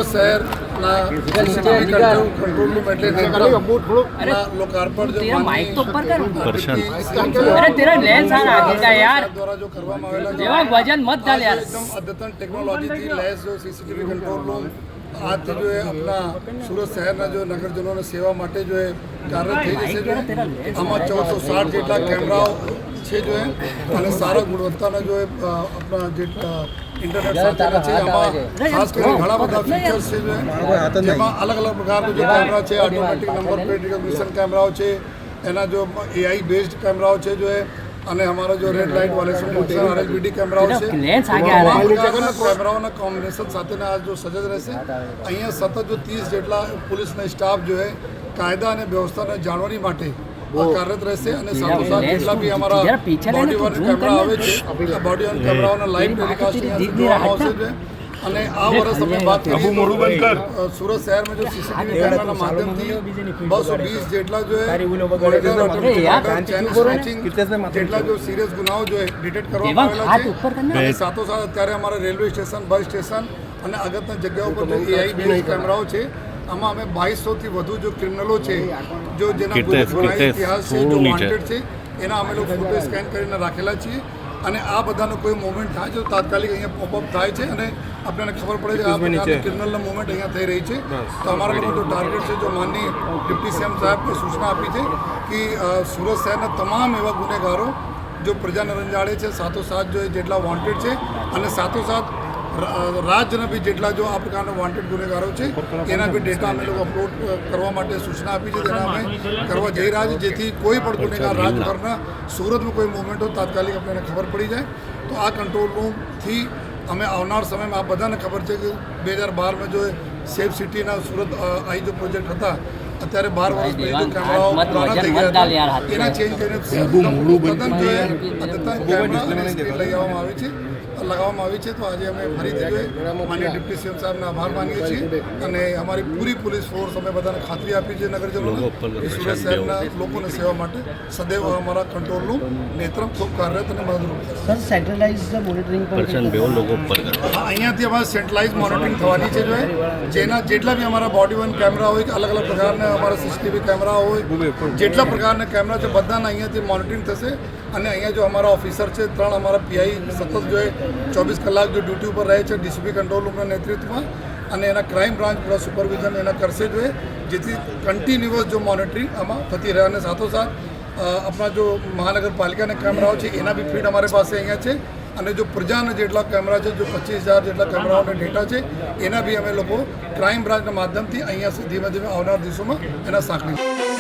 સુરત શહેરના control room એટલે લોકાર્પણ દ્વારા જો કરવામાં આવેલા एकदम अद्यतन टेक्नोलॉजी थी लैस जो सीसीटीवी कंट्रोल रूम आज जो है अपना सूरत शहर जो नगरजनों ने सेवा માટે जो है કાર્ય થઈ જશે जो આમાં 460 જેટલા કેમેરાઓ છે जो है અને સારા ગુણવત્તાના जो है अपना જે इंटरनेट સાથેના છે આમાં ખાસ કરીને ઘણા બધા ફીચર્સ છે जो है જેમાં અલગ અલગ પ્રકારના जो કેમેરા છે ઓટોમેટિક નંબર પ્લેટ રિકોગ્નિશન કેમેરાઓ છે એના जो AI બેઝડ કેમેરાઓ છે जो है અને અમારા जो રેડ લાઇટ વાલેશન મોટા RLBD કેમેરાઓ છે કેમેરાઓના કોમ્બિનેશન સાથેના આ જો સજ્જ રહેશે અહીંયા સતત જો 30 જેટલા પોલીસના સ્ટાફ जो है કાયદા અને વ્યવસ્થાને જાળવણી માટે કાર્યરત રહેશે અને સાથોસાથ જેટલા બી અમારા બોડી વન કેમેરા આવે છે બોડી વન કેમેરાઓના લાઈવ ટેલિકાસ્ટ જોવામાં આવશે છે અને આ વર્ષ અમે વાત કરીએ सूरत शहर में जो सीसीटीवी कैमरा माध्यमથી 220 જેટલા जो है જેટલા जो सीरियस गुनाओं जो है डिटेक्ट કરવામાં આવેલા છે અને સાથોસાથ અત્યારે અમારા રેલવે સ્ટેશન બસ સ્ટેશન અને અગત્યની જગ્યાઓ પર जो AI બેઝ કેમેરાઓ છે આમાં અમે 2200 થી વધુ जो ક્રિમિનલો છે जो જેના ગુનાહિત ઇતિહાસ છે जो વોન્ટેડ છે એના અમે લોકો ફોટો સ્કેન કરીને રાખેલા છીએ અને આ બધાનો કોઈ મોમેન્ટ થાય જો તાત્કાલિક અહીંયા પોપઅપ થાય છે અને આપણને ખબર પડે છે આ પ્રકારની ક્રિમિનલના મોમેન્ટ અહીંયા થઈ રહી છે તો અમારા લોકો જો ટાર્ગેટ છે જો માનની डिप्टी सीएम સાહેબને સૂચના આપી છે કે સુરત શહેરના તમામ એવા ગુનેગારો જો પ્રજાને રંજાડે છે સાથોસાથ જો જેટલા વોન્ટેડ છે અને સાથોસાથ રાજ્યના બી જેટલા જો આ પ્રકારના વોન્ટેડ ગુનેગારો છે એના બી ડેટા અમે લોકો અપલોડ કરવા માટે સૂચના આપી છે તેના અમે કરવા જઈ રહ્યા છીએ જેથી કોઈ પણ ગુનેગાર રાજભરના સુરતમાં કોઈ મુવમેન્ટ હોય તાત્કાલિક આપણને ખબર પડી જાય તો આ કંટ્રોલ રૂમથી અમે આવનાર સમયમાં આ બધાને ખબર છે કે 2012માં જો સેફ સિટીના સુરત આ જો પ્રોજેક્ટ હતા અત્યારે 12 વર્ષ પછી જો કેમેરાઓ પુરાના થઈ ગયા હતા એના ચેન્જ કરીને બદન જોઈએ અત્યારે કેમેરા અને સ્ક્રીન લગાવવામાં આવી છે તો આજે અમે ફરીથી જોઈએ માન્ય ડિપ્ટી સીએમ સાહેબનો આભાર માનીએ છીએ અને અમારી પૂરી પોલીસ ફોર્સ અમે બધાને ખાતરી આપી છે નગરજનોને કે સુરત શહેરના લોકોને સેવા માટે સદૈવ અમારા કંટ્રોલ રૂમ નેત્રમ ખૂબ કાર્યરત અને મદદરૂપ સર સેન્ટ્રલાઇઝ મોનિટરિંગ અહીંયાથી અમારે સેન્ટ્રલાઇઝ મોનિટરિંગ થવાની છે જો જેના જેટલા બી અમારા બોડી વન કેમેરા હોય કે અલગ અલગ પ્રકારના અમારા સીસીટીવી કેમેરા હોય જેટલા પ્રકારના કેમેરા છે બધાના અહીંયાથી મોનિટરિંગ થશે અને અહીંયા જો અમારા ઓફિસર છે 3 અમારા પીઆઈ સતત જો 24 કલાક જો ડ્યુટી ઉપર રહે છે ડીસીપી કંટ્રોલ રૂમના નેતૃત્વમાં અને એના ક્રાઇમ બ્રાન્ચ પૂરા સુપરવિઝન એના કરશે જોઈએ જેથી કન્ટિન્યુઅસ જો મોનિટરિંગ આમાં થતી રહે અને સાથોસાથ આપણા જો મહાનગરપાલિકાના કેમેરાઓ છે એના બી ફીડ અમારી પાસે અહીંયા છે અને જો પ્રજાના જેટલા કેમેરા છે જો 25,000 જેટલા કેમેરાઓના ડેટા છે એના બી અમે લોકો ક્રાઇમ બ્રાન્ચના માધ્યમથી અહીંયા ધીમે ધીમે આવનાર દિવસોમાં એના સાંકળી